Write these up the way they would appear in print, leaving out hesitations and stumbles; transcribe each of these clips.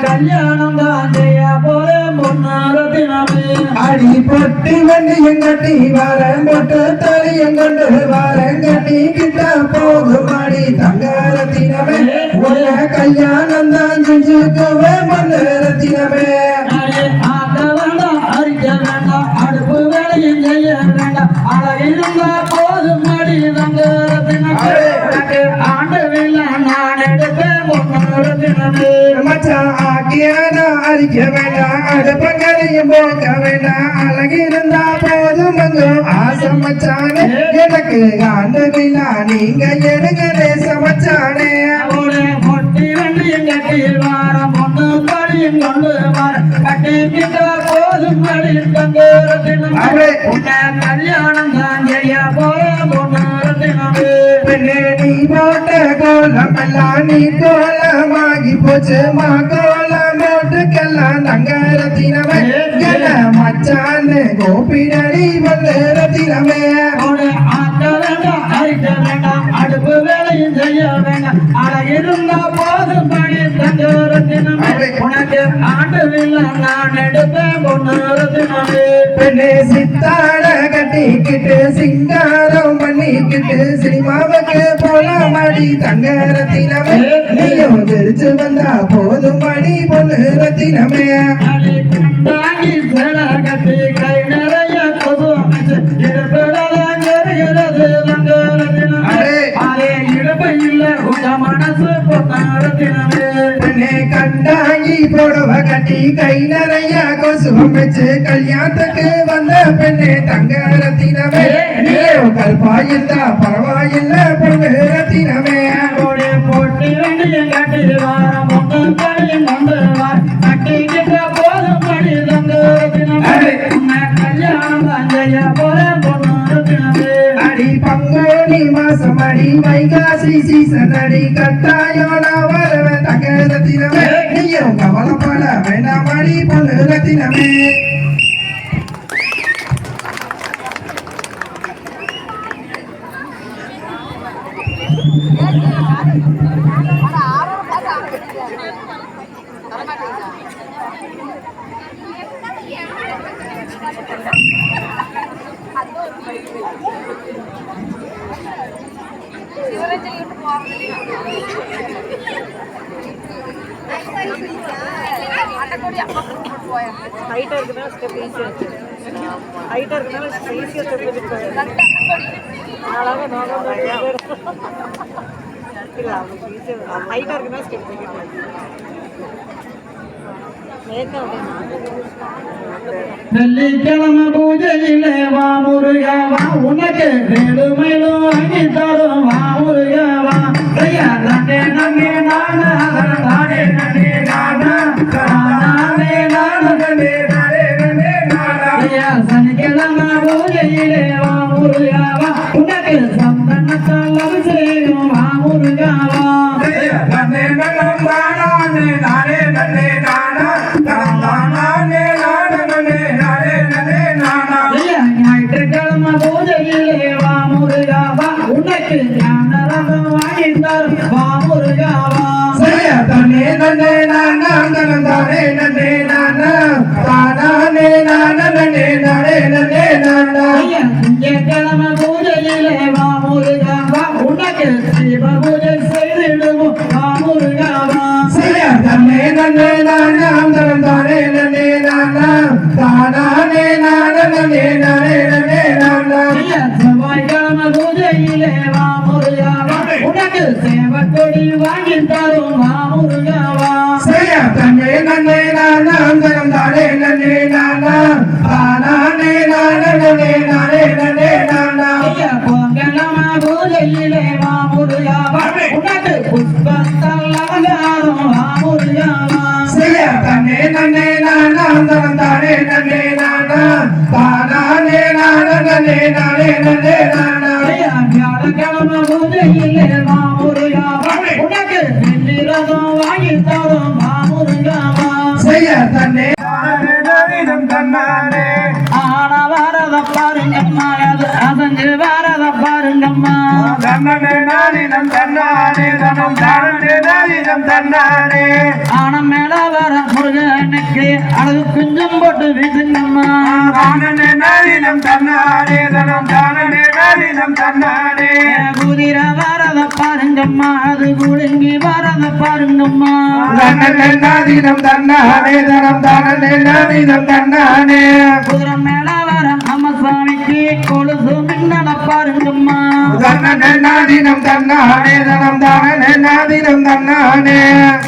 கல்யாணம் தான் செய்ய போற பொன்னாரத்தினமே அடி பொட்டி வண்டியும் கட்டி வாரம் போட்டு தலையும் கொண்டு வாரம் கட்டி கிட்ட போகும் அடி தங்கரத்தினமே உன்ன கல்யாணம் தான் செஞ்சுக்குவே பொன்னாரத்தினமே ஆக்க வேண்டாம் அரிக்க வேண்டாம் அடுப்பு வேலையும் செய்ய வேண்டாம் அழகிருந்தா போதும் அடி தங்கரத்தினமே ஆண்டவில்லை நான் எடுப்பேன் பொன்னாரத்தினமே மச்சான் ஆக்கியானா அரிக்க வேண்டாம் அடுப்பங்கரையும் போக்க வேண்டாம் அழகிருந்தா போதும் ஆசை மச்சானே எனக்கு ஆண்டவில்லா நீங்க எடுங்கடே சமச்சானே பொட்டி வண்டியும் கட்டி வாரம் பொண்ணு படியும் கொண்டு வார கட்டி கிட்ட போதும் அடி தங்கரத்தினமே கல்யாணம் தான் செய்ய போற பொன்னாரத்தினமே பெண்ணே நீ போட்ட கோலம் எல்லாம் நீ கோலமாகி போச்சு மா கோலம் போட்டுக்கெல்லாம் தங்கரத்தினமே மச்சான்னு கோபிடடி பொன்னாரத்தினமே ஆக்க வேண்டாம் அரிக்க வேண்டாம் அடுப்பு வேலையும் செய்ய வேண்டாம் அழகிருந்தா போதும் படி தங்கரத்தினமே உனக்கு ஆண்டவில்லை நான் எடுப்பேன் பொன்னாரத்தினமே பெண்ணே சித்தாட கட்டிக்கிட்டு சிங்காரம் பண்ணிக்கிட்டு சினிமாவுக்கு போலாமடி தங்கரத்தினமே நீயும் தெரிச்சு வந்தா போதும் அடி பொன்னாரத்தினமே தாங்கி சேட கட்டி கை நிறைய கொசு அமைச்சு இடுப்பிடலாம் எறிகிறது தங்கரத்தினமே அதே இடுப்பு இல்லை உங்க மனசு பொன்னாரத்தினமே பெண்ணே கண்டாங்கி போடுவ கட்டி கை நிறைய கொசு அமைச்சு கல்யாணத்துக்கு வந்த பெண்ணே தங்கரத்தினமே நீயும் கல்பாயிருந்தா பரவாயில்ல பொன்னாரத்தினமே போட்டி வண்டியும் கட்டி வாரம் பொண்ணு கடையும் கொண்டு வார் கட்டிக்கிட்ட போதும் படி தங்கரத்தினமே கல்யாணம் தான் செய்ய போற பொன்னாரத்தினமே அடி பங்குனி மாசம் அடி வைகாசி சீசன் அடி கட்டாயம் நான் வரவேன் தங்கரத்தினமே நீயும் கவலைப்பட வேண்டாம் அடி பொன்னாரத்தினமே ஹைட்டா இருக்குனால ஸ்டெப் ஈஸியா இருக்கு ஹைட்டா இருக்குனால ஈஸியா ஸ்டெப் இருக்கு அழகா நார்மலா இல்ல அவங்க ஈஸியா ஹைட்டா இருக்குனால ஸ்டெப் இருக்கு வெள்ளிக்கிழமை பூஜையிலே வா முருகவா உனக்கு வேலுமையிலும் அங்கி தரும் வா முருகவா ஐயா நன்னே நன்னே நானா தானே நன்னே நானா தானே நானா நன்னே நானே நன்னே நானா ஐயா சனிக்கிழமை பூஜையிலே வா முருகவா உனக்கு சந்தனத்தால் அபிஷேகம் வா முருகவா ஐயா நன்னே நன்னே நானே நானே நன்னே நானா ஞாயிற்றுக்கிழமை பூஜையிலே வா முருகாவா உனக்கு ஞான ரகம் வாங்கி தரும் வா முருகாவா தன்னே நன்னே நானா தானே நன்னே நானா தானே நானா நன்னே நானே நன்னே நானா திங்கட்கிழமை பூஜையிலே வா முருகாவா உனக்கு சிவ பூஜை செய்திடுவோம் வா முருகாவா தன்னே நன்னே நானா தானே நன்னே நானா தானே நானா நன்னே நானே நன்னே நானா செவ்வாய்க்கிழமை பூஜையிலே வா முருகாவா உனக்கு சேவக்கொடி வாங்கி தரும் வா முருகாவா தன்னே நன்னே நானா தானே நன்னே நானா தானே நானா நன்னே நானே நன்னே நானா பொங்கலமா பூஜையிலே வா முருகாவா உனக்கு புஷ்பத்தால் அலங்காரம் வா முருகாவா தன்னே நன்னே நானா தானே நன்னே நானா தானே நானா நன்னே நானே நன்னே நானா வியாழக்கிழமை பூஜையிலே வா முருகாவா உனக்கு வெள்ளி ரதம் வாங்கி தரும் வா முருகாவா தன்னே தன்னானே ஆன வரத பாருங்கம்மா அது அசஞ்சு வரத பாருங்கம்மா தன்னே நானே நம் தன்னானே தனம் தானே நாதினம் தன்னானே ஆனம் மேல வர முருகனுக்கு அழகு குஞ்சம் போட்டு வீசுங்கம்மா தானே நாதினம் தன்னானே தனம் தானே நாதினம் தன்னானே குதிரை வரத பாருங்கம்மா அது குலுங்கி வரத பாருங்கம்மா தானே நாதினம் தன்னானே தனம் தானே நாதினம் தன்னானே குதிரை மேல வர நம்ம சாமிக்கு கொலுசு மின்னல பாருங்கம்மா தானே நாதினம் தன்னானே தனம் தானே நாதினம் தன்னானே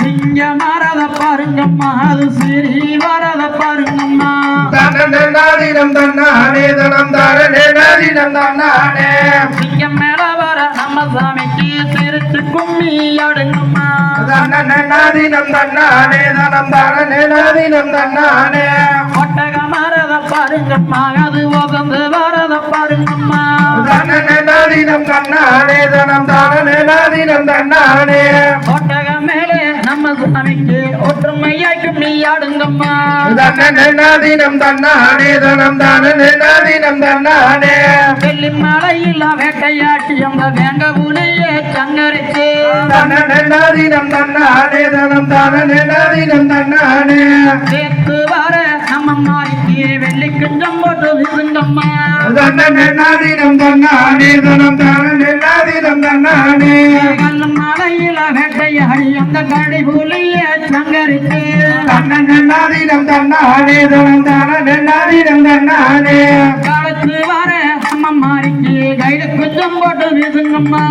சிங்க மரத பாருங்கம்மா அது சிறி வரத பாருங்கம்மா தானே நாதினம் தன்னானே தனம் தானே நாதினம் தன்னானே சிங்கம் மேல வர நம்ம சாமிக்கு சிரிச்சு கும்மி ஆடுங்கம்மா தானே நாதினம் தன்னானே தனம் தானே நாதினம் தன்னானே ஒட்டக மரத பாருங்கம்மா அது உகந்து வரத பாருங்கம்மா தானே நாதினம் தன்னானே தனம் தானே நாதினம் தன்னானே ஒட்டக மேலே நம்ம சாமிக்கு ஒற்றுமையாய் கும்மி ஆடுங்கம்மா தானே நாதினம் தன்னானே தனம் தானே நாதினம் தன்னானே வெள்ளி மலையில வேட்டையாட்டி அந்த வேங்க புலியே சங்கரிச்சு தானே நாதினம் தன்னானே தனம் தானே நாதினம் தன்னானே சேர்த்து வர நம்ம மாறிக்கு வெள்ளி குஞ்சம் போட்டு வீசுங்கம்மா தானே நாதினம் தன்னானே தனம் தானே நாதினம் தன்னானே கல்ல மலையில வேட்டையாடி அந்த கடி புலியே சங்கரிச்சு தானே நாதினம் தன்னானே தனம் தானே நாதினம் தன்னானே காலத்து வர நம்ம மாறிக்கு கைடு குஞ்சம் போட்டு வீசுங்கம்மா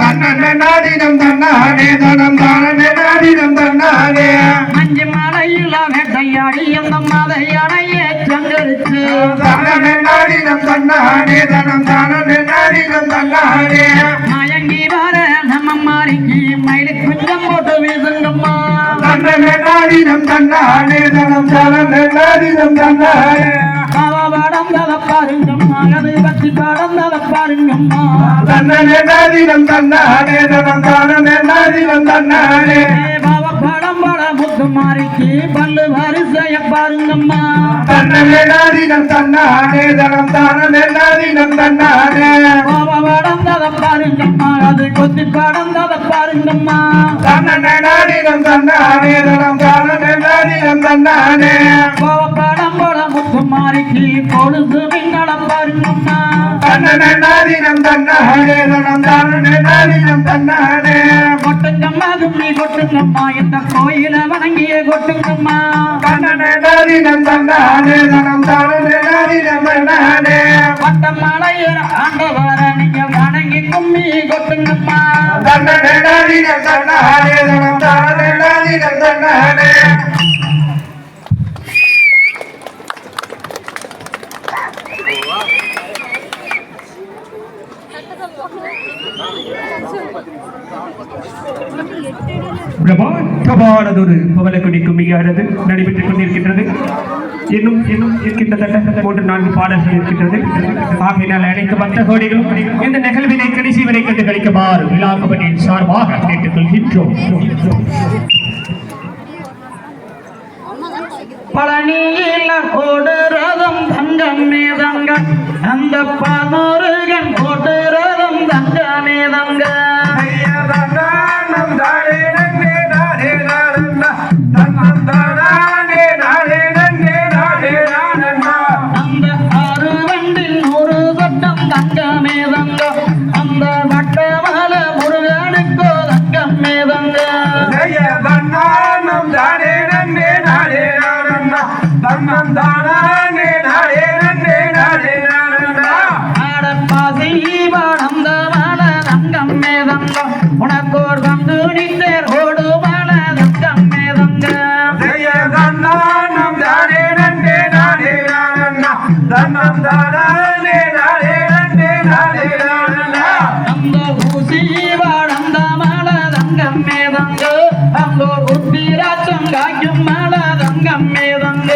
தானே நாதினம் தன்னானே தனம் தானே நாதினம் தன்னானே மஞ்சு மலையில வேட்டையாடி அந்த மதையணைய சங்கரிச்சு தானே நாதினம் தன்னானே தனம் தானே நாதினம் தன்னானே மயங்கி வர நம்ம மாறிக்கு மயிலு குஞ்சம் போட்டு வீசுங்கம்மா தானே நாதினம் தன்னானே தனம் தானே நாதினம் தன்னானே அவ படந்தத பாருங்கம்மா அது பத்தி படந்தத பாருங்கம்மா தானே நாதினம் தன்னானே தனம் தானே நாதினம் தன்னானே பாவ படம் பட முத்து மாறிக்கு பல்லு வரிசைய பாருங்கம்மா தானே நாதினம் தன்னானே தனம் தானே நாதினம் தன்னானே பாவ படந்தத பாருங்கம்மா அது கொத்தி படந்தத பாருங்கம்மா தானே நாதினம் தன்னானே தனம் தானே நாதினம் தன்னானே பாவ படம் பட முத்து மாறிக்கு பொழுது மின்னல பாருங்கம்மா தானே நாதினம் தன்னானே தனம் தானே நாதினம் தன்னானே கொட்டுங்கம்மா தும்மி கொட்டுங்கம்மா இந்த கோயில வணங்கிய கொட்டுங்கம்மா தானே நாதினம் தன்னானே தனம் தானே நாதினம் தன்னானே பட்டம் மலையிற ஆண்டவர நீங்க வணங்கி கும்மி கொட்டுங்கம்மா தானே நாதினம் தன்னானே தனம் தானே நாதினம் தன்னானே பிரமாண்டமானதொரு பவளக்குடி கும்மியானது நடைபெற்றுக் கொண்டிருக்கின்றது. இன்னும் கிட்டத்தட்ட 3-4 பாடல்கள் இருக்கின்றது. ஆகையினால் அனைத்து பக்தகோடிகளும் இந்த நிகழ்வினை கடைசி வரை கண்டு கழிக்குமாறு விழா கமிட்டியின் சார்பாக கேட்டுக் கொள்கின்றோம். பழனியில ஓடு ரதம் தங்கம் மேதங்க அந்த பாதோருகன் ஓடு ரதம் தங்க மேதங்க அந்த 6 வண்டில் 100 சட்டம் தங்க மேதங்க அந்த வட்டமல முருகனுக்கோ தங்கம் மேதங்க ஆடப்பாசி வளர்ந்த மல தங்கம் மேதங்க உனக்கோர் தந்து நித்தேர் ஓடு மல தங்கம் மேதங்க அந்த ஊசி வளர்ந்த மல தங்கம் மேதங்க அங்கோர் உத்திராட்சம் காய்க்கும் மல தங்கம் மேதங்க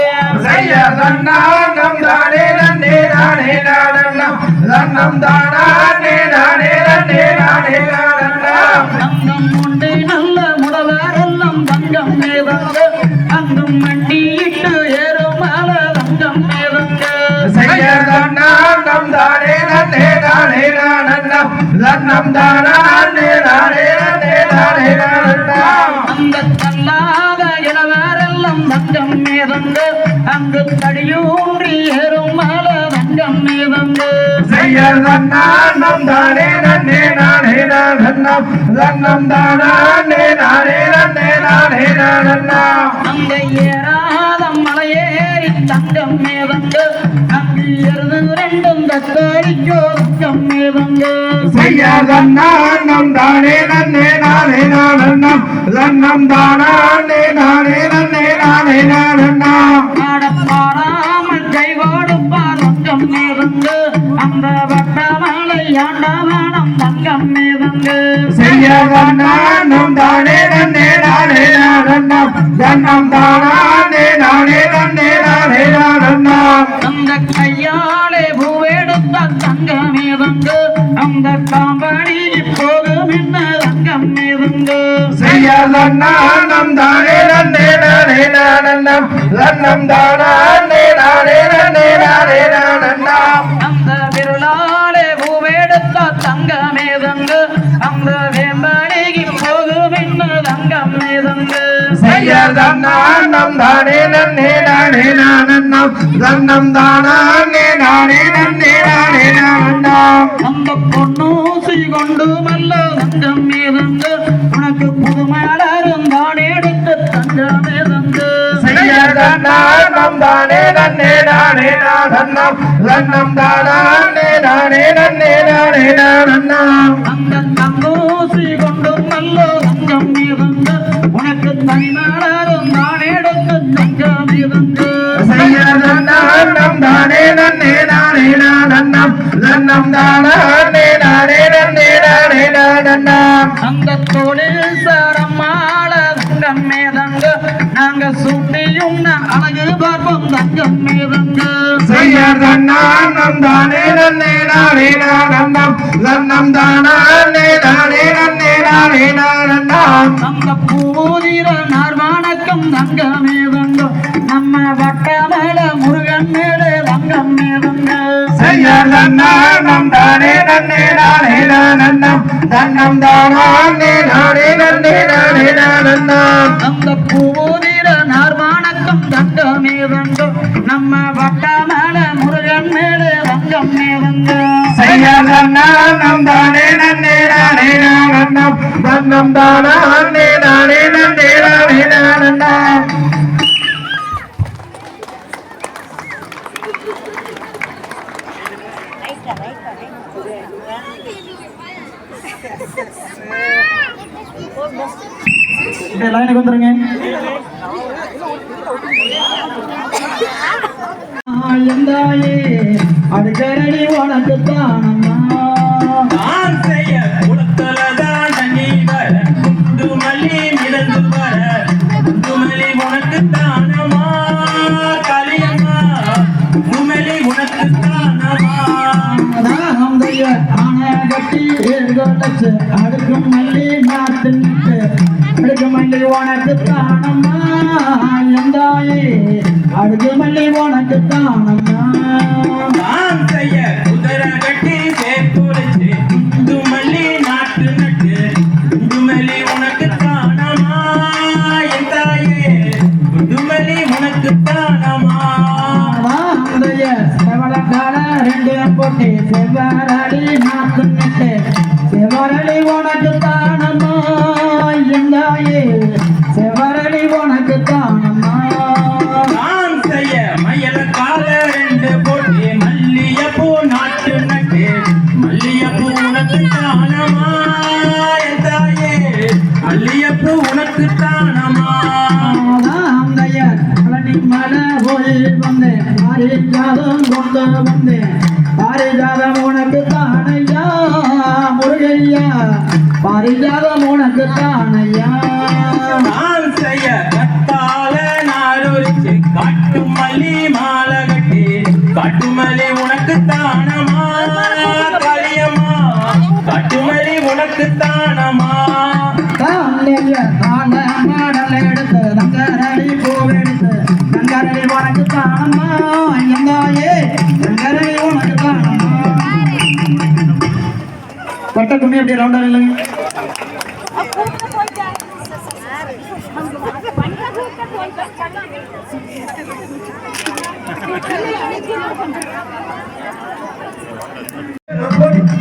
தங்கம் உண்டு நல்ல முடவரெல்லாம் தங்கம் மேதங்க அங்கும் மண்டியிட்டு ஏறும் மல தங்கம் மேதங்க தானே இல்லாத இளவரெல்லாம் தங்கம் மேதங்கு அங்கு தடியூன்றி ஏறும் மல தங்கம் மேதங்கு நம் தானே நன்னே நானே நன்னம் தன்னம் தானே நானே நன்னே நானே நன்னம் அங்க ஏறாத மலையேறி தங்கம் மேதங்கு அங்கு எருது ரெண்டும் தத்தரிக்கோ தங்கம் மேதங்கு நம் தானே நன்னே நானே நன்னம் தன்னம் தானே நானே நன்னே நானே நன்னம் பாடாமல் கை கொடுப்பார் தங்கம் மேதங்கு அந்த வட்டமலை ஆண்டவனம் தங்கம் மேதங்கு நம் தானே நன்னே நானே நன்னம் தன்னம் தானே நானே நன்னே நானே நன்னம் அந்த கையாலே பூவெடுத்த தங்கம் மேதங்கு அந்த காம்படி போகும் என்ன தங்கம் மேதங்கு நம் தானே நன்னே நானே நன்னம் தன்னம் தானே நானே நன்னே நானே நன்னம் அந்த விருளாலே பூவெடுத்த தங்கம் மேதங்கு அந்த வேம்படிக்கு போகும் என்ன தங்கம் மேதங்கு நம் தானே நன்னே நானே நன்னம் தன்னம் தானே நானே நன்னே நானே நன்னம் அந்த பொன்னூசி கொண்டு மல்ல தங்கம் மேதங்கு உனக்கு புதுமலரும் தான் எடுத்து தங்கம் மேதங்கு நம் தானே நன்னே நானே நன்னம் தன்னம் தானே நானே நன்னே நானே நன்னம் அந்த தங்கூசி கொண்டு நல்ல தங்கம் மேதங்கு உனக்கு தனிமலரும் தான் எடுத்து தங்கம் மேதங்கு நம் தானே நன்னே நானே நன்னம் தன்னம் தானே நானே நன்னே நானே நன்னம் அந்த தொழில் சரமாள தங்கம் மேதங்கு நாங்க சுட்டியும் அழகு பார்ப்போம் தங்கம் மேதங்கு நம் தானே நன்னே நானே நன்னம் தன்னம் தானே நானே நன்னே நானே நன்னம் அந்த பூதிர நார்வானக்கம் தங்கம் மேதங்கு நம்ம வட்டமல முருகன் மேலே தங்கம் மேதங்கு நம் தானே நன்னே நானே நன்னம் தன்னம் தானே நானே நன்னே நானே நன்னம் அந்த பூதிர நார்வானக்கம் தங்கம் மேதங்கு நம்ம வட்டமல முருகன் மேலே தங்கம் மேதங்கு நம் தானே நன்னே நானே நன்னம் தன்னம் தானே நானே நன்னே நானே நன்னம் லைனுக்கு வந்துருங்க எந்தாயே அடுக்கரடி உனக்கு தானம்மா நான் செய்ய குளத்தலதான் தண்ணி வர குண்டுமல்லி மிதந்து வர குண்டுமல்லி உனக்கு தானமா கலியம்மா குண்டுமல்லி உனக்கு தானமா அடுக்கும் மல்லி நாட்டு நிட்டு அடுக்கு மல்லி உனக்கு தானம்மா எந்தாயே அடுக்கு மல்லி உனக்கு தானம்மா நான் செய்ய குதிரை கட்டி சேர்த்துரைச்சு குண்டுமல்லி நாட்டு நட்டு குண்டுமல்லி உனக்கு தானமா என் தாயே குண்டுமல்லி உனக்கு தானமா செவலக்கால ரெண்டு போட்டு செவ்வரடி நாட்டு நிட்டு செவரடி உனக்கு தானம்மா எந்தாயே செவரடி உனக்கு தானம்மா நான் செய்ய மயில கால ரெண்டு போட்டு மல்லியப்பூ நாட்டு நட்டு மல்லியப்பூ உனக்கு தானமா என் தாயே மல்லியப்பூ உனக்கு தானமா மலை போய் வந்தேன் பாரிஜாதம் கொண்டு வந்தேன் பாரிஜாதம் உனக்கு தானையா முருகையா பாரிஜாதம் உனக்கு தானையா நான் செய்ய கத்தால நாளொரிச்சு காட்டு மல்லி மாலை கட்டி காட்டுமல்லி உனக்கு தானமா கலியம்மா காட்டுமல்லி உனக்கு தானமா மாடல் எடுத்து தங்கரடி பூவெடுத்து தங்கரடி உனக்கு தானம்மா எங்காயே தங்கரடி உனக்கு தானம்மா வட்ட கும்மி அப்படி ரவுண்டா இல்லைங்க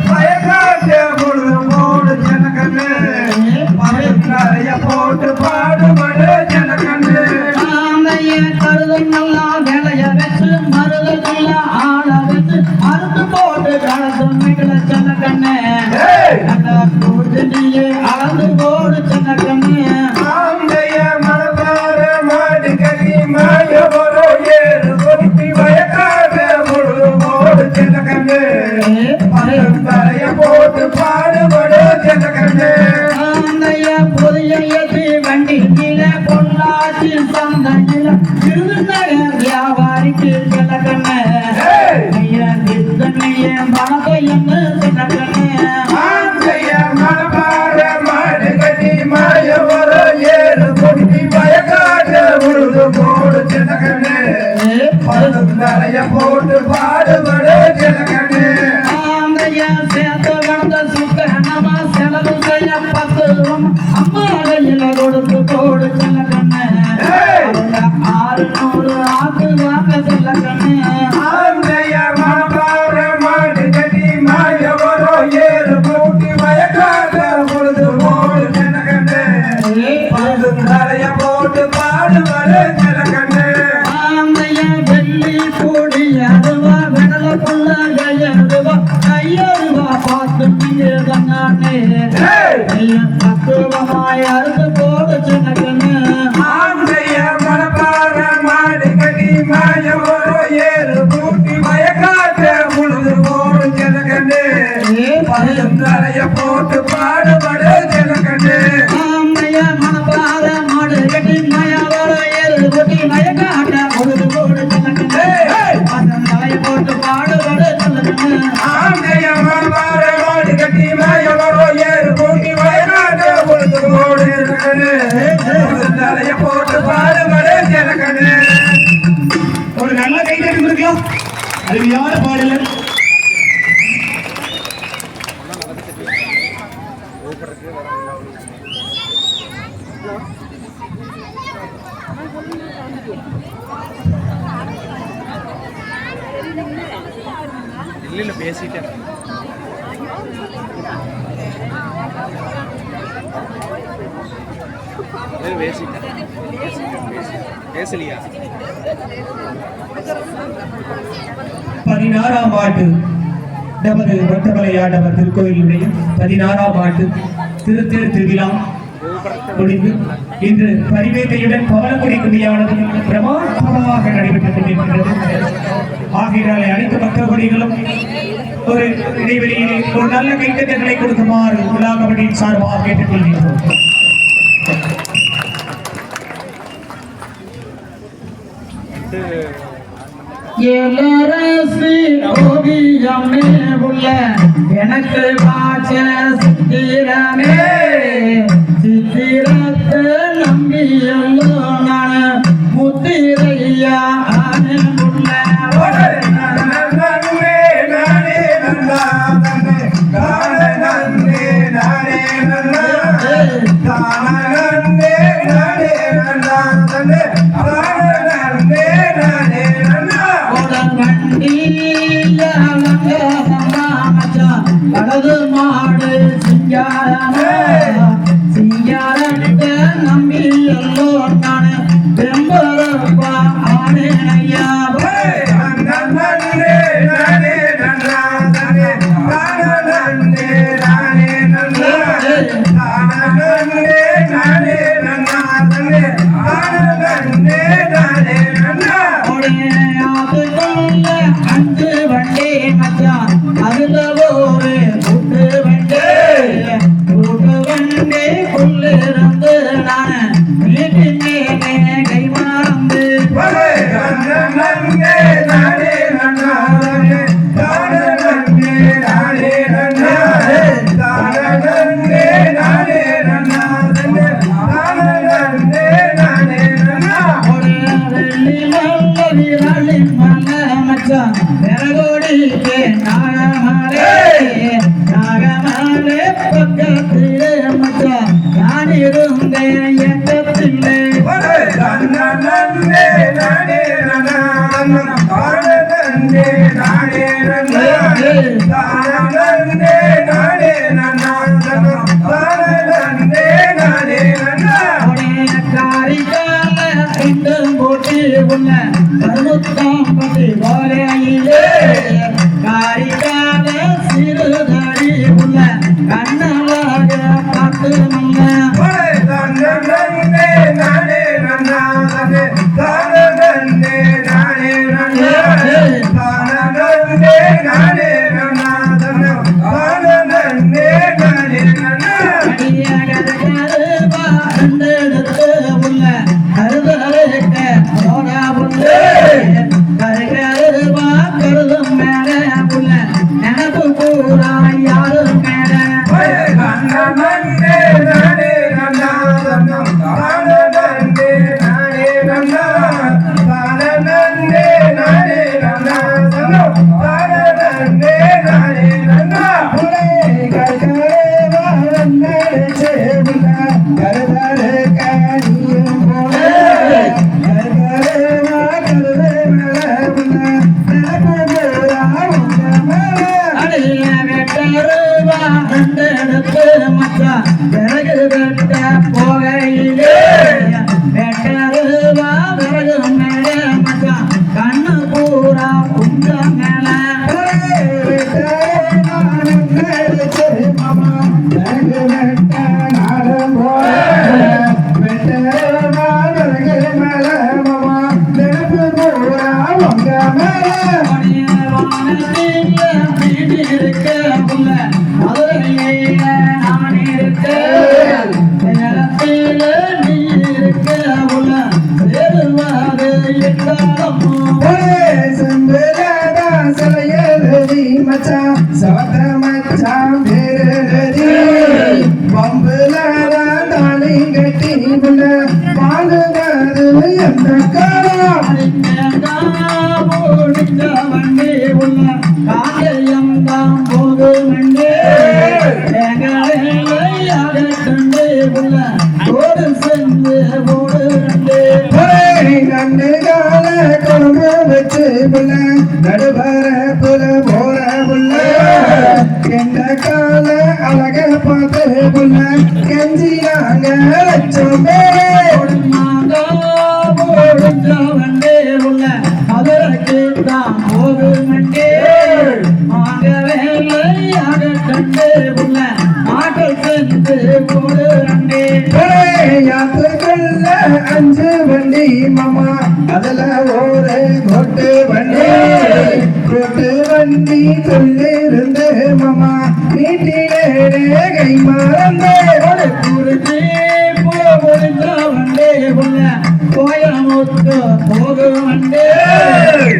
வயக்காட்டு பொழுது போடு ஜனகண்ணு பழைய போட்டு பாடுபடு ஜனகண்ணு கருதும் நல்லா வேலைய வச்சு மருதல்ல ஆள வச்சு அறுத்து போட்டு கலந்தும் மிகல சின்ன கண்ணு நீயே அளந்து போடு சின்ன கண்ணு ஆந்தைய மனதார மாடு கறி மாய ஒரு ஏறு கொட்டி வயக்காட்டு பொழுது போடு ஜனகண்ணு பழைய போட்டு பாடுபடு ஜனகண்ணு புதிய ஏற்றி வண்டி கீழே பொள்ளாச்சி சந்தையில வியாபாரிக்கு சின்ன கண்ணு மனதை என்ன சின்ன கண்ணு ஆந்தைய மனதார மாடு கறி மாய ஒரு ஏறு கொட்டி வயக்காட்டு பொழுது போடு ஜனகண்ணு பழைய போட்டு பாடுபடு ஜனகண்ணு சேர்த்து வந்த சுத்த நம்ம செலவு செய்ய பத்துவம் அம்மா கையில கொடுத்து போடு சின்ன கண்ணு 600 ஆக்கு வாங்க சின்ன கண்ணு ஆந்தைய மனதார மாடு கட்டி மாய ஒரு ஏறு கூட்டி வயக்காத பொழுது போடு ஜனகண்ணு பழைய போட்டு பாடுபடு ஜனகண்ணு வெள்ளி கூடி அருவா விடலுக்குள்ள கையருவா கையருவா பார்த்து நீங்கே தத்துவமாய் அறுத்து போடு சின்ன கண்ணு ஆந்தைய மனதார மாடு கட்டி மாய ஒரு ஏறு கூட்டி வயக்காத பொழுது போடு ஜனகண்ணு பழைய போட்டு பாடுபடு ஜனகண்ணு மனப்பாத மாடு கட்டி மயவர ஏறு கொட்டி மயக்காட்ட பொழுது போடு சின்ன கண்ணு தலைய போட்டு பாடுபடு சின்ன கண்ணு ஆந்தைய மனதார மாடு கட்டி மாய ஒரு ஏறு கூட்டி வயக்காத பொழுது போடு ஜனகண்ணு தலைய போட்டு பாடுபடு ஜனகண்ணு ஒரு நல்ல கைத்தறி இருக்கலாம் அருமையான பாடலர் இல்ல பேசிட்டேன் பேசலியா 16ஆம் ஆண்டு நமது வட்டமலையாண்டவர் திருக்கோயிலுடைய 16ஆம் ஆண்டு திருத்தேர் திருவிழா முடிந்து இன்று பரிவேட்டையுடன் பவளக்குடி குடியானது பிரமாண்டமாக நடைபெற்றுக் கொண்டிருக்கிறது. ஆகையால் அனைத்து பக்த கொடிகளும் ஒரு இடைவெளியிலே ஒரு நல்ல கைத்தட்டங்களை கொடுக்குமாறு விழா கமிட்டியின் சார்பாக கேட்டுக்கொள்கிறோம். இளரசி ஓவியமே உள்ள எனக்கு வாச்ச சித்திரமே சித்திரத்தை நம்பியல்லோ நான் முத்திரையா உள்ள வலது மாடு சிங்காரமே சிங்காரத்தை நம்பி எல்லோ நான் வெம்பரப்பா ஆனேனையா அஞ்சு வண்டி மச்சான் அதுல ஒரு கூட்டு வண்டி நன்னே நானே நன்னா தானே நானே நன்னா தானே நானே நன்னா தானே நானே நன்னா காரிகால ரெண்டும் போட்டு உள்ள கருமுத்தாம் பட்டி வாழையிலே காரிகால சிறுதடி உள்ள கண்ணலாக பார்த்து நல்ல நன்னே நானே நன்னா தானே நானே நன்னா தானே நானே நன்னா தானே நானே நன்னா உள்ள கருதலுக்க கருகருவா கருதும் மேல உள்ள நினப்பு பூரா யாரும் மேல நன்னே நானே நன்னா தானே நானே நன்னா தானே நானே நன்னா தானே நானே நன்னா விறகு வெட்ட போகையிலே வெட்டருவா விறகு மேல மச்சான் கண்ணு பூரா குந்த மேல இருக்க உள்ள மதுரையில நான் இருக்க நிலத்தில நீ இருக்க உள்ள சேருவாது எட்டாலும் சவத்த மச்சான் பேரதி பம்புலாரா தாலி கட்டி புள்ள பாடுவது எந்த காலம் வண்டி உள்ள காயம் தான் போதும் வண்டி கண்டு உள்ள ஓடு சென்று ஓடு கண்டு கால கொண்டு வச்சு புள்ள நடுவர புல போற புள்ள எந்த கால அழக பார்த்து புள்ள கெஞ்சி நாங்க லட்சம் பேரே வண்டே உள்ள அதற்கு தான் போகும் வண்டே ஆகவே கண்டு உள்ள ஆட்டல் சென்று போடு வண்டே யாத்துக்குள்ள 5 வண்டி மாமா அதுல ஒரு கொட்டு வண்டி சொல்லிருந்து மாமா வீட்டிலே கை மறந்தே குறிச்சி போடுந்த வண்டே உள்ள கோயமுத்து போகும் வண்டே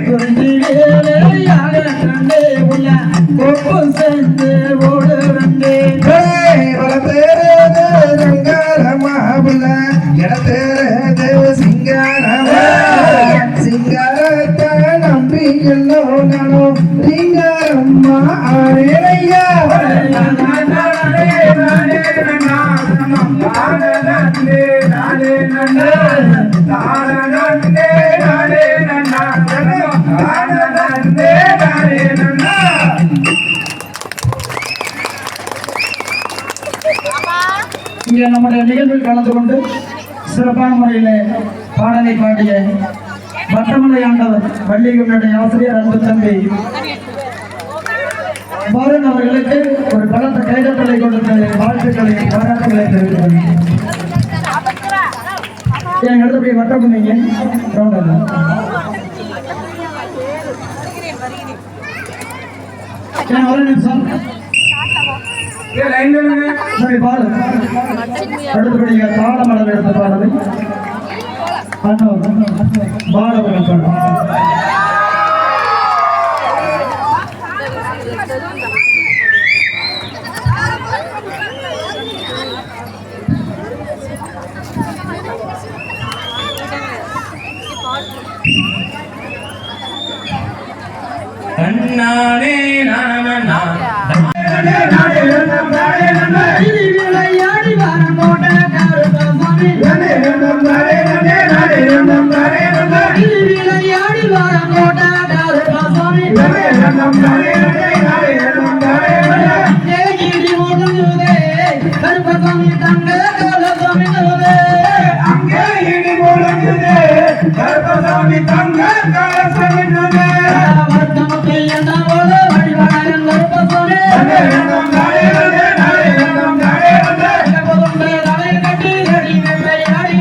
குறிஞ்சிலே கண்டே உள்ள கொப்பு சென்று ஓடு வண்டே வளர்த்தேறது ரங்காரமா புள்ள இடத்தேறது சிங்காரமா சிங்காரத்தை நம்பி எல்லோ நானோ சிங்காரம்மா ஆரேனையா இங்கே நம்முடைய நிகழ்வில் கலந்து கொண்டு சிறப்பான முறையில் பாடலை பாடிய வட்டமலை ஆண்டவர் பள்ளிகளுடைய ஆசிரியர் அன்பு தம்பி வருண் அவர்களுக்கு ஒரு பலத்த கைதட்டலை கொடுத்து வாழ்த்துக்களை பாராட்டுகளை தெரிவிக்கிறேன். என் இடத்துல வட்டம் பண்ணீங்க ஒரு நிமிஷம் சரி பாடு அடுத்தபடியாக தாளமலர் எடுத்த பாடலை பாடவர்கள் பாடு நானே நானா விளையாடி வர போட்ட கருத்த விளையாடி வாரம் கோட்டாடாரு சாமி இடி ஒழுங்குதே கருப்பசாமி தங்க காலசாமி அங்கே இடி முழங்குதே கருப்பசாமி தங்க காலசாமி வருத்தமத்தை என்ன போல வழிபாடு கருப்பசாமி கட்டி ரெடி வெள்ளையாடி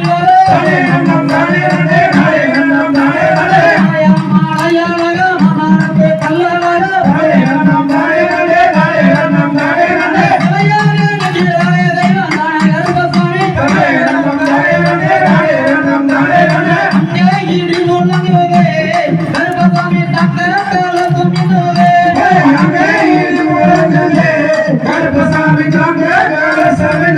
கருப்பசாமி தங்க காலசாமி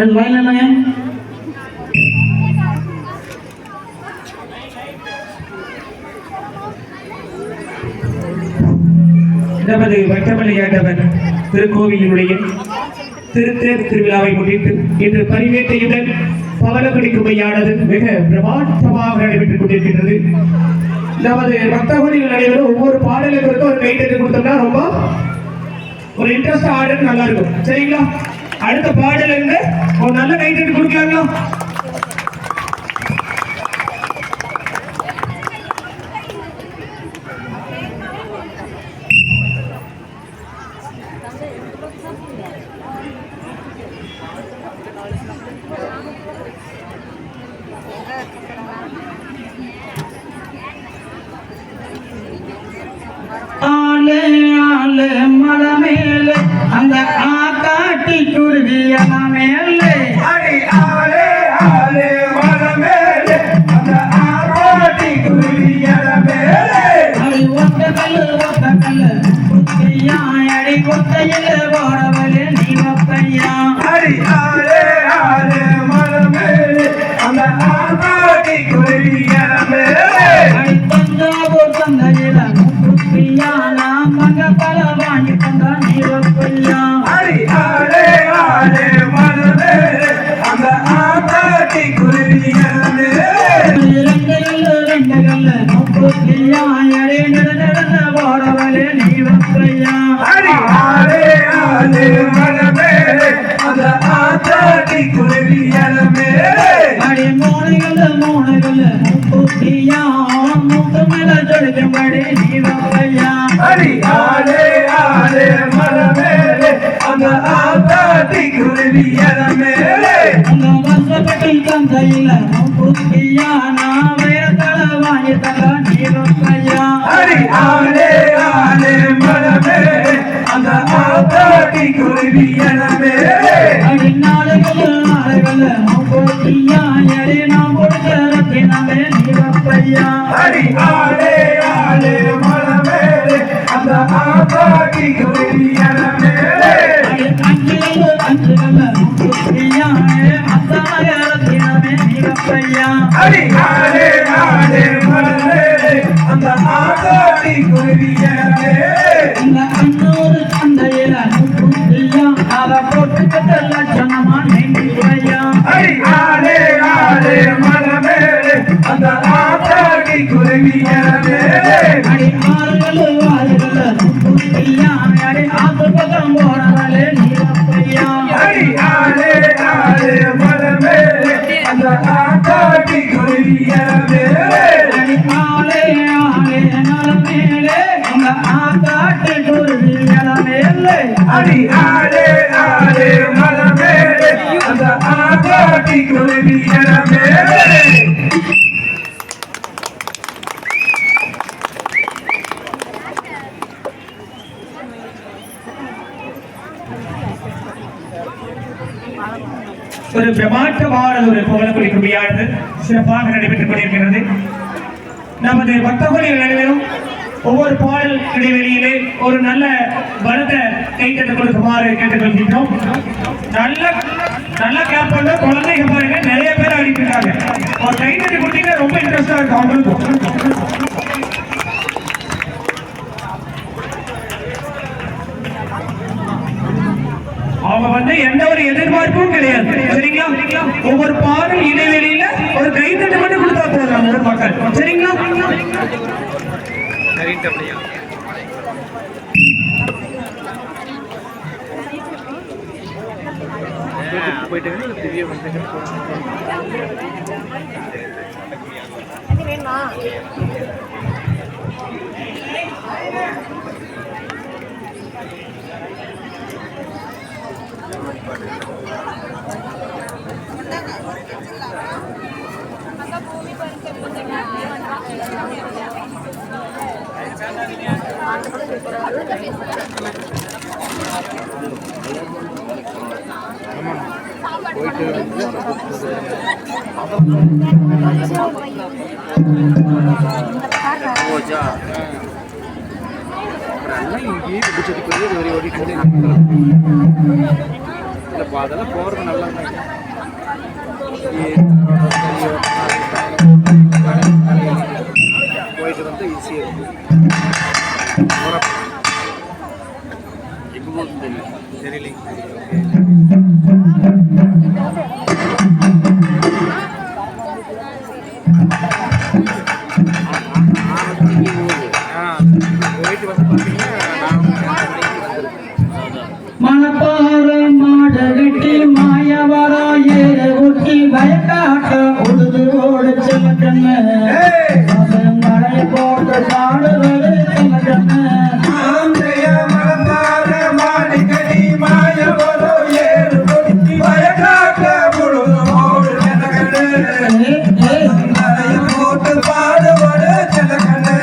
லைன் இல்லைங்க நமது வட்டமலை ஆண்டவர் திருக்கோவிலினுடைய திருத்தேர் திருவிழாவை முன்னிட்டு இன்று பரிவேட்டையுடன் பவளக்குடி கும்மையானது மிக பிரமாண்டமாக நடைபெற்றுக் கொண்டிருக்கின்றது. நமது பக்தகோடிகள் அனைவரும் ஒவ்வொரு பாடலுக்கு ஒரு கைத்தட்டு கொடுத்தோம்னா ரொம்ப ஒரு இன்ட்ரெஸ்ட் ஆடுறது நல்லா இருக்கும். சரிங்களா? அடுத்த பாடல் இருந்து ஒரு நல்ல கைத்தட்டு கொடுக்கலாங்களா? மலை மேலே அந்த ஆக்காட்டி குருவிய மேலே அடி ஆளே முக்குத்தியா அடி கொத்தையில் போறவளே நீ வப்பையா அடி ஆளே ஆளே மனமேலே அந்த ஆத்தாடி குருவி இளமேலே அடி தஞ்சாவூர் சந்தையில முக்குத்தியா நாம் மங்க பல வாங்கி தந்தா நீ வப்பையா அடி ஆளே ஆளே மனமேலே அந்த ஆத்தாடி குருவி இளமேலே ரெண்டு கல்ல முக்குத்தியா அடி நடந்த போறவளே நீ வப்பையா அடி ஆளே ஆளே மனமேலே அந்த ஆத்தாடி குருவி இளமேலே அடி மூளைகள்ல முக்குத்தியா மூக்கு மேல ஜொலிக்கும்படி நீ வப்பையா அடி ஆளே ஆளே மனமேலே அந்த ஆத்தாடி குருவி இளமேலே அந்த வருஷப்பட்டி தந்தையில முக்குத்தியா நான் வேறத்தல வாங்கி தந்தா நீ வப்பையா அடி ஆளே ஆளே மனமேலே அந்த ஆத்தாடி குருவி இளமேலே அடி நாடுகள்ல முக்குத்தியா எடி நாம் கொடுத்த ரத்தினமே நீ வப்பையா அடி ஆளே ஆளே மனமேலே அந்த ஆத்தாடி குருவி இளமேலே அடி அஞ்சுகள்ல முக்குத்தியா அத்தமக ரத்தினமே நீ வப்பையா அடி ஆளே ஆளே மனமேலே அந்த ஆத்தாடி குருவி இளமேலே இந்த அன்னூறு சந்தையில முக்குத்தியா அத போட்டுக்கிட்ட லட்சணமா நீங்கியா அடி ஆளே ஆளே மனமேலே அந்த ஆத்தாடி குருவி இளமேலே அடி ஆறுகள் முக்குத்தியா அடி ஆத்து பக்கம் போறவளே நீ வப்பையா அடி ஆளே ஆளே மனமேலே அந்த ஆத்தாடி குருவி இளமேலே அடி ஆளே ஆளே நலமேலே அந்த ஆத்தாட்டு குருவி இளமேலே அடி ஆளே ஆளே மனமேலே அந்த ஆத்தாடி குருவி இளமேலே ஒரு பிரமாண்டமான ஒரு புகழக்குடி குடியானது சிறப்பாக நடைபெற்றுக் கொண்டிருக்கிறது. நமது பக்தகோடிகள் அனைவரும் ஒவ்வொரு பாடல் இடைவெளியிலே ஒரு நல்ல பலத்தை கைத்தட்டு கொடுக்குமாறு கேட்டுக்கொள்கின்றோம். நல்ல நல்ல கேப் பண்ண குழந்தைங்க பாருங்க, நிறைய பேர் ஆடிட்டு இருக்காங்க. ஒரு கைத்தட்டு கொடுத்தீங்கன்னா ரொம்ப இன்ட்ரெஸ்டா இருக்கும் அவங்களுக்கும். அவங்க வந்து எந்த ஒரு எதிர்பார்ப்பும் கிடையாது, சரிங்களா? ஒவ்வொரு பாடல் இடைவெளியில ஒரு கைத்தட்டு மட்டும் கொடுத்தா போதும் ஒரு மக்கள், சரிங்களா? சரின்ட்டு அப்படியா போயிட்டு திவ்யா வந்து வேணுமா? போச்சா அப்புறம் இங்கேயே பிடிச்சது போய் ஒரு ஓடிட்டு இல்லைப்பா அதெல்லாம் போகிறது நல்லா போயிட்டு வந்து ஈஸியாக இருக்கும். எங்கே போகுது தெரியல. போயிட்டு வந்து பார்த்தீங்கன்னா மணப்பாற மாடு வெட்டி மாயவர ஏறு ஊட்டி வயக்காட்ட உழுது ஓடு செல்லக்கண்ணு மழைய போட்டு பாடுவது செல்லக்கண்ணு ஆந்தைய மலர்ந்தார மாடிக்கடி மாயவரோ ஏறு கொடி வயக்காட்ட முழுதுமோடு செல்லக்கண்ணு மலைய போட்டு பாடுவது செல்லக்கண்ணு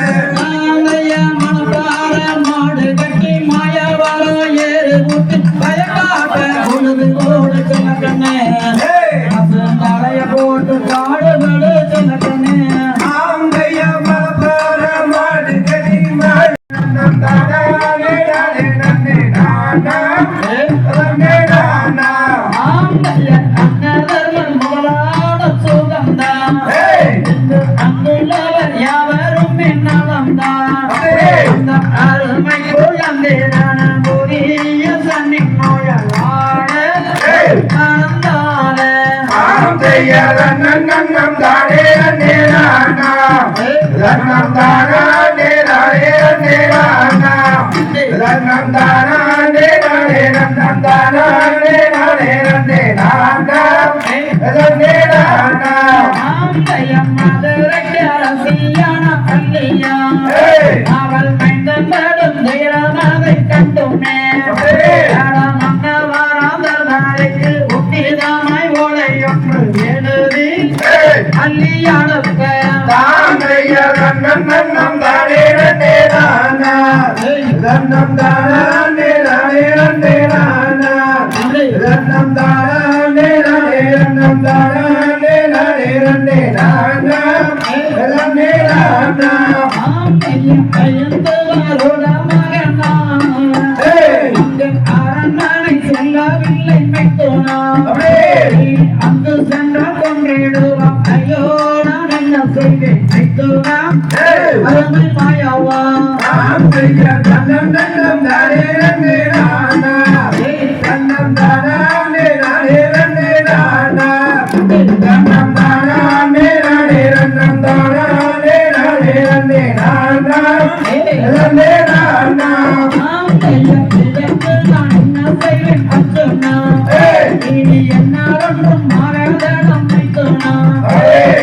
ஆந்தைய மணப்பாற மாடு வெட்டி மாயவர ஏறு ஊட்டி வயக்காட்ட உழுது ஓடு செல்லக்கண்ணு மழைய போட்டு பாடுவது செல்லக்கண்ணு ஆந்தைய மலர்ந்தார மாடிக்கடி மாயவரோ நன்னம் தானே நேரானா ரன்னம் தானா நேரானே நேரானா ரன்னம் தானா நேரானே ரன்னம் தானா நேரானே நேரானா நேரானா ஆந்தையம் மதுரைக்கு அரசியான பள்ளியா அவள் மைந்தன் படும் தைரமாக கண்டுமே மன்னவராதற்கு உத்திதமாய் ஓலையொன்று எழுதி அள்ளியாளுக்க தாங்கைய நன்னம் தானே நேரானா ரன்னம் தானா நேரானே நேரானா ரன்னம் தானா நேரானே ரன்னம் தானா நேரானே நேரானா நேரானா ஆந்தையம் பயந்து வருட மகனா அரண்மனை செல்லவில்லை மைத்தோனா அங்கு சென்ற கொன்றிடுவான் ஐயோ நான் என்ன செய்வேன் மைத்தோனா அருமை மாயாவா தாங்கைய நன்னம் தானே நேரானா ரன்னம் தானா நேரானே நேரானா ரன்னம் தானா நேரானே ரன்னம் தானா நேரானே நேரானா நேரானா ஆந்தையம் இதற்கு நான் என்ன செய்வேன் அச்சோனா இனி என்னாலும் மாறாதடம் மைத்தோனா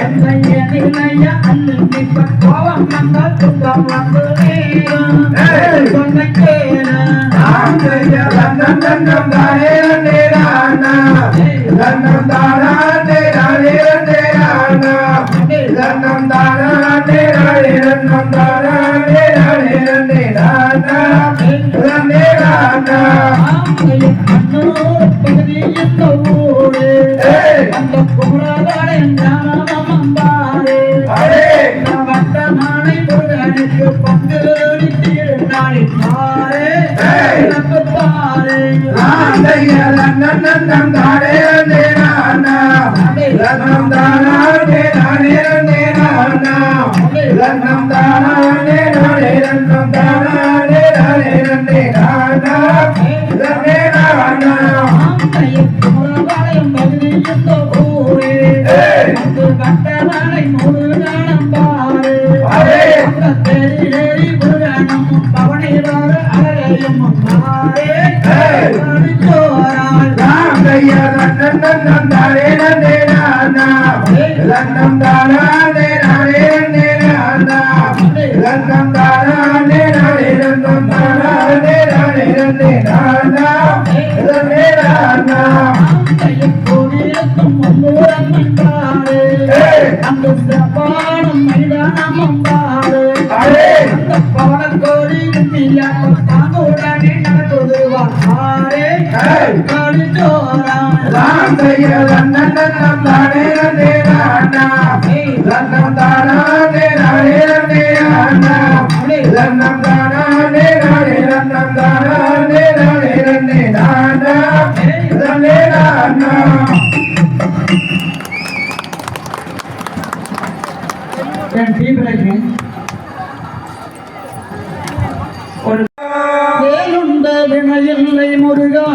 அந்தையனிலைய அல்லி கோவம் வந்தால் துக்கம் வந்து சொன்ன கேள தாங்கைய நன்னம் தானே நேரானா ரன்னம் தானா நேரானே நேரானா ரன்னம் தானா நேரானே ரன்னம் தானா நேரானே நேரானா நேரானா ஆந்தையம் அன்னூர் பகுதி இந்த ஊரு அந்த குமரவாடை ஞானம் பாரு வட்டமானை முருகனுக்கு பங்குடித்தீர் நாளை பாரு எனக்கு பாரு தாங்கைய நன்னம் தானே நேரானா ரன்னம் தானா நேரானே நேரானா ரன்னம் தானா நேரானே ரன்னம் தானா நேரானே நேரானா நேரானா ஆந்தையம் குமரவாளையம் பகுதி இந்த ஊரு அந்த வட்டமானை முருகனம் பாரு அந்த தெரி முருகனம் பவனிரோடு அழகையும் மாறே சோரால் தாங்கைய நன்னம் தானே நேரானா ரன்னம் தானா நேரானே நேரானா ரன்னம் தானா நேரானே ரன்னம் தானா நேரானே நேரானா நேரானா ஆந்தையம் கோவிலுக்கும் முன்னூரம்மன் பாரு அந்த சிறப்பானம் மைதானம் பாரு அந்த பவனக்கோடி தாங்குடனே நடக்குதுவான் பாரு காளி சோரால் தாங்கைய நன்னம் தானே நேரானா ரன்னம் தானா நேரானே நேரானா ரன்னம் தானா நேரானே ரன்னம் தானா நேரானே நேரானா நேரானா என் தீவிரக்கு ஒரு வேலுண்ட வினையில்லை முருகா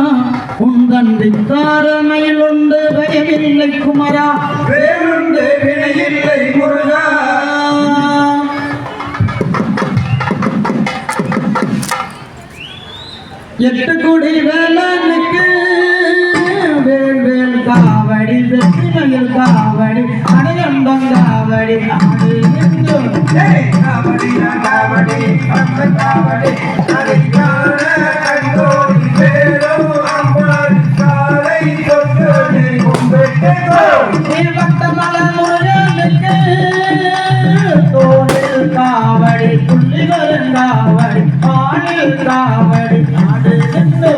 உந்தன்றி தாரமையில் உண்டு பயமில்லை குமரா வேலுண்டு வினையில்லை முருகா எட்டு குடி வேலனுக்கு வேல் வேல் காவடி வெற்றி மயில் காவடி அடையண்டம் காவடி ஆடு நின்று காவடி காவடி அந்த காவடி அரிக்கான கண்டோடி வேலோ அம்மாள் காலை தொட்டு கும்பிட்டோ வட்டமல முருகனுக்கு தோளில் காவடி புள்ளி வரும் காவடி ஆணில் காவடி ஆடு நின்று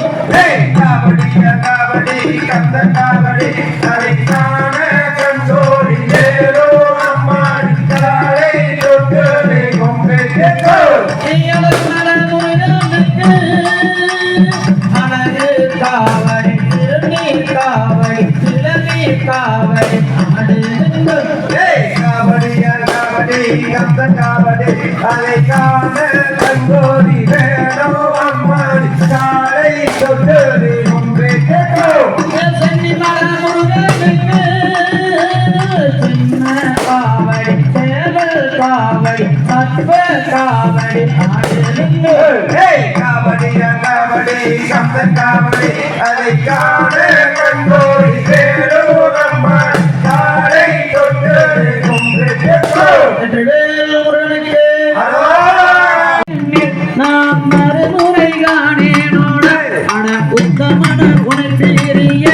காவடி காவடி கந்த காவடி அரிக்கான கண்டோடி வேலோ அம்மாள் காலை தொட்டு கும்பிட்டோ மல முருகனுக்கு அழகு காவடி திருநீர் காவடி திருநீர் காவடி ஆடு நின்று காவடி காவடி கந்த காவடி அரிக்கான கண்டோடி வேலோ அம்மாள் காலை தொட்டு கும்பிட்டோ சென்னி மல முருகனுக்கு கந்தங்காவடி அதை காண கண்கோடி வேலூர் அம்மன் காலை தொட்டு நான் மறுமுறை காணேனோட அட உத்தமன உணர்ச்சிய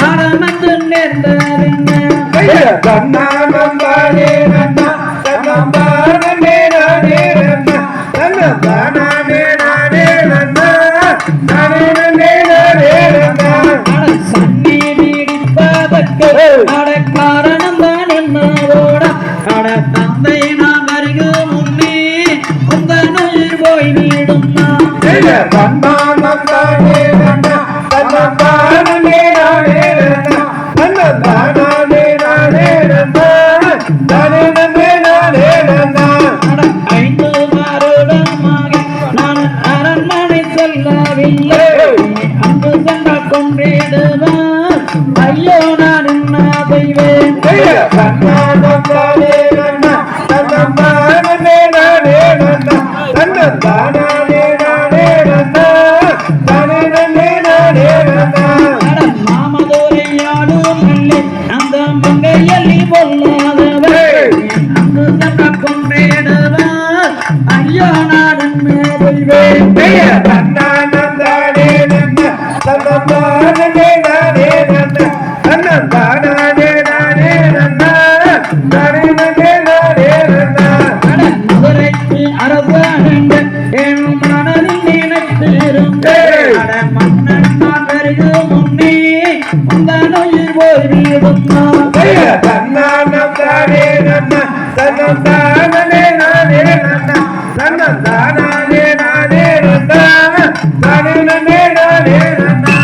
காலமத்து நேர்ந்தறிஞ தன்னானம் தானே நன்னா தன்னம் தானே நானே நன்னா தன்னம் தானே நானே நன்னா நானே நானே நன்னா சன்னி நீடிப்பதற்கு அட காரணம் தான் என்னோட அட தந்தை நாம் அருகு முன்னே உந்தனுயிர் போய் நீடும் தன்னானம் தானே நன்னா தன்னம் தானே நானே நன்னா தன்னம் தானே நானே நன்னா நானே நானே நன்னா 5 வருடமாக நான் அரண்மனை செல்லவில்லை அங்கு சென்ற கொண்டிடுவார் ஐயோ நான் என்ன செய்வேன் தன்னானம் தானே நன்னா தன்னம் தானே நானே நன்னா தன்னம் தானே நானே நன்னா நானே நானே நன்னா மாமதுரையாடும் மல்லி அந்த மங்கையல்லி பொல்லாதவர் அங்கு சென்ற கொண்டிடுவார் ஐயோ நான் என்ன செய்வேன் தன்னானம் தானே நன்னா தன்னம் தானே நானே நன்னா தன்னம் தானே நானே நன்னா நானே நானே நன்னா மதுரைக்கு அரசாங்க என் மனதில் நினைத்திருந்தேன் மன்னன் நான் வருகு முன்னே உந்தனுயிர் போய் நீடும் தன்னானம் தானே நன்னா தன்னம் தானே நானே நன்னா தன்னம் தானே நானே நன்னா நானே நானே நன்னா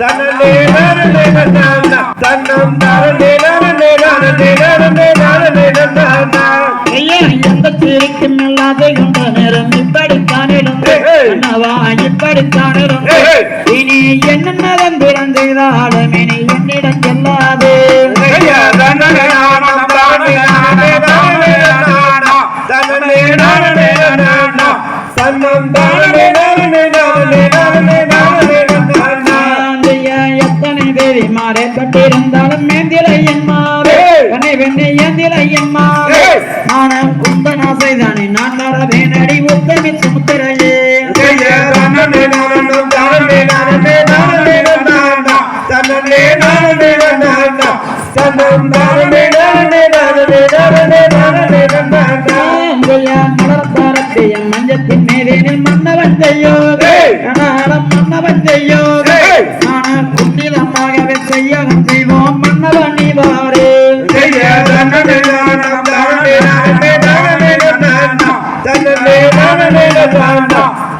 தன்னே நானே நன்னா தன்னம் தானே நானே நானே நானே நானே நன்னா ஐயா எந்த சிரிக்கும் இல்லாத கொண்ட நேரம் இப்படித்தானிடும் என்னவா இப்படித்தானிடும் இனி என்னென்னதன் பிறந்தாலும் இனி என்னிடம் செல்லாது எத்தனை தேவி மாறே கட்டிருந்தாலும் மேந்திலை என் மாவே கனை வெண்ணை ஏந்திலை என் மாவே ஆனால் குந்தனா செய்தானே நான் வரவேன் அடி உத்தமி சுமுத்திரையே மஞ்சத்தின் மேலேனில் மன்னவன் செய்யோ மன்னவன் செய்யோ ஆனால் குண்டிதமாகவே செய்யகம் செய்வோம் மன்னவன் நீ வாரே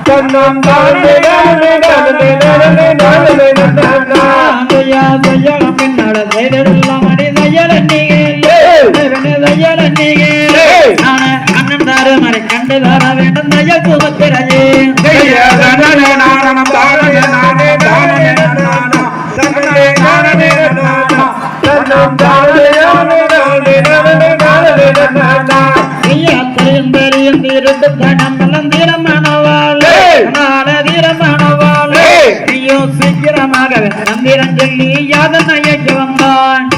தன்னம் தானே நானே நானே நானே நானே நன்னா செய்யகம் பின்னாட செய்தெல்லாம் அடி அண்ணன் தாரு மறை கண்டு தர வேண்டும் தய சுமத்திரையே ஐயாத்திரையும் பெரியும் தீருட்டு கணம்பலம் தீரமானவாளே தீரமானவாளே ஐயோ சீக்கிரமாகவே தந்திரம் சொல்லி யாதனை ஐயக்கு வந்தான்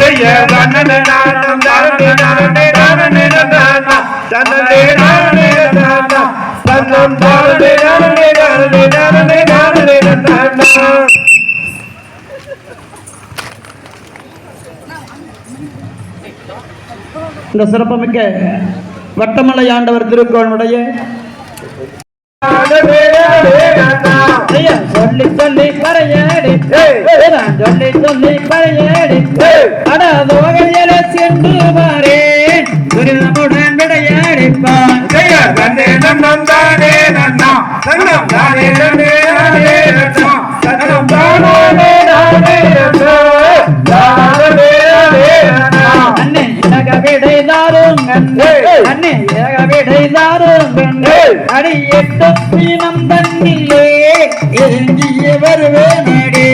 இந்த சிறப்புமிக்க வட்டமலை ஆண்டவர் திருக்கோளுடைய சொல்லி சொல்லி பறையடி சொல்லி சொல்லி பறையடி அடாதோகையில சென்று பாரே துரிதமுடன் விடையடிப்பான் அண்ணே ஏக விடை தாருங்க அடி எட்டு பீனம் தண்ணிலே எங்கிய வருவேனடி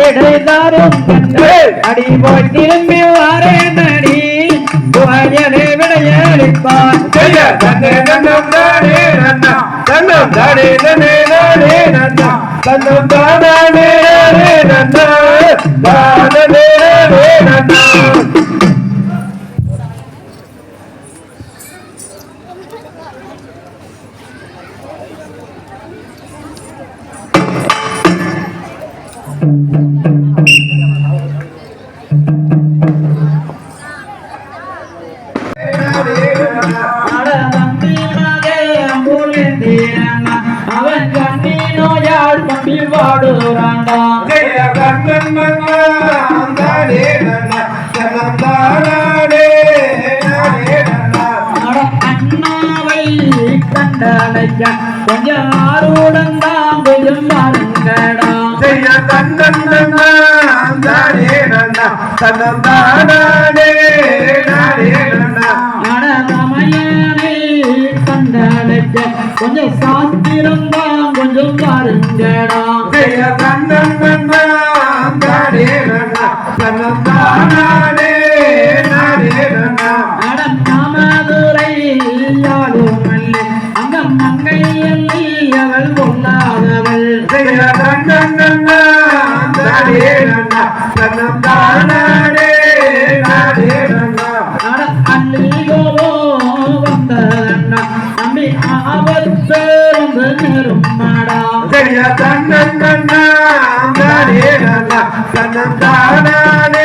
விடைதாரும் கண்டு அடி போய் திரும்பி வாரேனடி வயலே விடையளிப்பான் தன்னை நன்னம் தானே நன்னா தன்னம் தானே நன்னே நானே நன்னா தன்னம் தானே நானே நன்னா தானே நானே நன்னா அவன் கண்ணி நோயால் கம்பி வாடுறாண்டா கண்ணன் மன்னா தானே நன்னா தன்னம் தானே நானே நன்னா அண்ணாவை கண்டலைக்க கொஞ்சம் ஆறுடன் தான் கொஞ்சம் பாருங்கடா தன்னன் நன்னா தானே நன்னா தன்னம் தானே நானே நன்னா அடதமையனை கண்டலைக்க கொஞ்சம் சாஸ்திரம் தான் கொஞ்சம் பாருங்கடா தன்னன் நன்னா தானே நன்னா தன்னம் தானே நானே நன்னா அடம் நாமதுரை யாழும் அல்ல அங்க மங்கையல்லி அவள் கொள்ளாதவள் தன்னன் நன்னா தானே நன்னா தன்னம் தானே நானே நன்னா அட அள்ளிகோ வந்ததண்ணா நம்பி ஆபத்து வந்து நெருமாடா தன்னன் நன்னா தானே நன்னா தன்னம் தானே